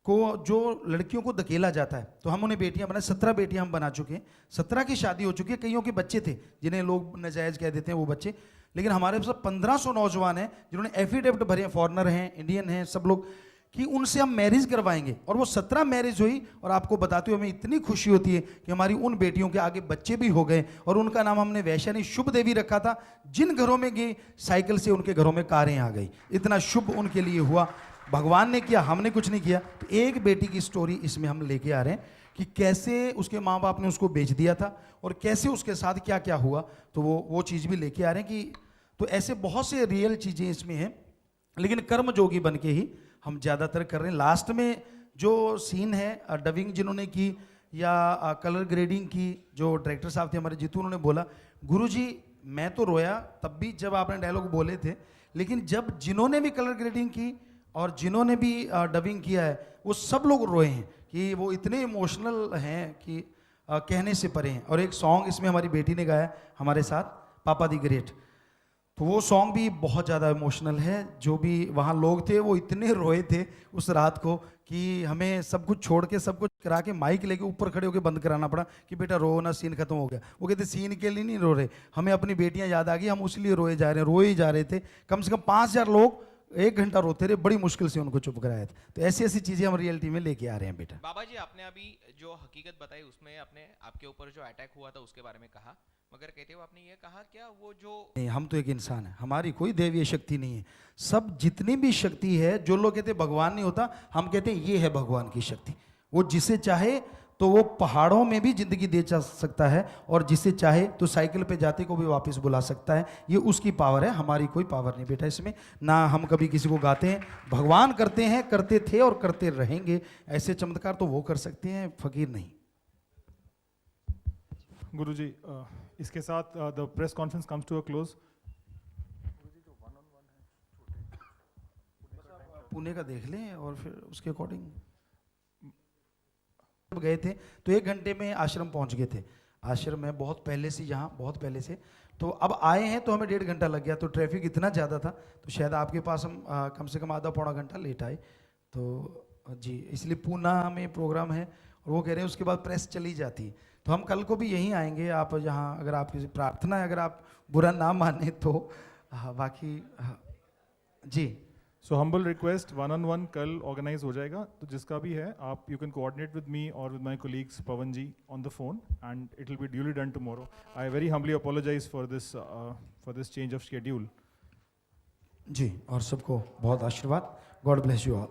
को जो लड़कियों को धकेला जाता है, तो हम उन्हें बेटियां बनाए, 17 बेटियां हम बना चुके हैं। 17 की शादी हो चुकी है, कईयों के बच्चे थे जिन्हें लोग नाजायज़ कह देते हैं वो बच्चे, लेकिन हमारे पास 1500 नौजवान हैं जिन्होंने एफिडेविट भरे हैं, फॉरेनर हैं, इंडियन हैं, सब लोग, कि उनसे हम मैरिज करवाएंगे। और वो 17 मैरिज हुई, और आपको बताते हुए हमें इतनी खुशी होती है कि हमारी उन बेटियों के आगे बच्चे भी हो गए, और उनका नाम हमने वैश्या नहीं शुभ देवी रखा था। जिन घरों में गई साइकिल से उनके घरों में कारें आ गई, इतना शुभ उनके लिए हुआ। भगवान ने किया, हमने कुछ नहीं किया। तो एक बेटी की स्टोरी इसमें हम लेके आ रहे हैं कि कैसे उसके माँ बाप ने उसको बेच दिया था और कैसे उसके साथ क्या क्या हुआ, तो वो चीज़ भी लेके आ रहे हैं कि तो ऐसे बहुत से रियल चीज़ें इसमें हैं, लेकिन कर्म जोगी बन के ही हम ज़्यादातर कर रहे हैं। लास्ट में जो सीन है डबिंग जिन्होंने की या कलर ग्रेडिंग की, जो डायरेक्टर साहब थे हमारे जीतू, उन्होंने बोला गुरुजी मैं तो रोया तब भी जब आपने डायलॉग बोले थे, लेकिन जब जिन्होंने भी कलर ग्रेडिंग की और जिन्होंने भी डबिंग किया है वो सब लोग रोए हैं कि वो इतने इमोशनल हैं कि कहने से परे हैं। और एक सॉन्ग इसमें हमारी बेटी ने गाया हमारे साथ, पापा दी ग्रेट, तो वो सॉन्ग भी बहुत ज़्यादा इमोशनल है। जो भी वहाँ लोग थे वो इतने रोए थे उस रात को कि हमें सब कुछ छोड़ के, सब कुछ करा के, माइक लेके ऊपर खड़े होकर बंद कराना पड़ा कि बेटा रो ना, सीन खत्म हो गया। वो कहते सीन के लिए नहीं रो रहे, हमें अपनी बेटियां याद आ गई, हम उसलिए रोए जा रहे हैं, रोए ही जा रहे थे। कम से कम 5000 लोग 1 घंटा रोते रहे, बड़ी मुश्किल से उनको चुप कराया था। तो ऐसी ऐसी चीज़ें हम रियलिटी में लेके आ रहे हैं बेटा। बाबा जी आपने अभी जो हकीकत बताई उसमें आपने आपके ऊपर जो अटैक हुआ था उसके बारे में कहा, मगर कहते हुए आपने ये कहा क्या वो जो नहीं, हम तो एक इंसान है, हमारी कोई दैवीय शक्ति नहीं है। सब जितनी भी शक्ति है, जो लोग कहते हैं भगवान नहीं होता, हम कहते हैं ये है भगवान की शक्ति। वो जिसे चाहे तो वो पहाड़ों में भी जिंदगी दे जा सकता है, और जिसे चाहे तो साइकिल पे जाते को भी वापस बुला सकता है। ये उसकी पावर है, हमारी कोई पावर नहीं बेटा इसमें। ना हम कभी किसी को गाते हैं, भगवान करते हैं, करते थे और करते रहेंगे। ऐसे चमत्कार तो वो कर सकते हैं, फकीर नहीं। गुरुजी इसके साथ the press conference comes to a close. Pune का देख लें और फिर उसके अकॉर्डिंग गए थे तो 1 घंटे में आश्रम पहुंच गए थे। आश्रम है बहुत पहले से, यहाँ बहुत पहले से, तो अब आए हैं तो हमें 1.5 घंटा लग गया। तो ट्रैफिक इतना ज़्यादा था तो शायद आपके पास हम कम से कम आधा पौना घंटा लेट आए। तो जी इसलिए पूना में प्रोग्राम है और वो कह रहे हैं उसके बाद प्रेस चली जाती है। तो हम कल को भी यहीं आएंगे। आप यहाँ अगर आपकी प्रार्थना है, अगर आप बुरा ना माने तो बाकी जी। सो हम्बल रिक्वेस्ट, 1-on-1 कल ऑर्गेनाइज हो जाएगा, तो जिसका भी है आप you can coordinate with me और with my colleagues Pawan ji on the phone and it will be duly done tomorrow. I very humbly apologise for this change of schedule. जी, और सबको बहुत आशीर्वाद। God bless you all.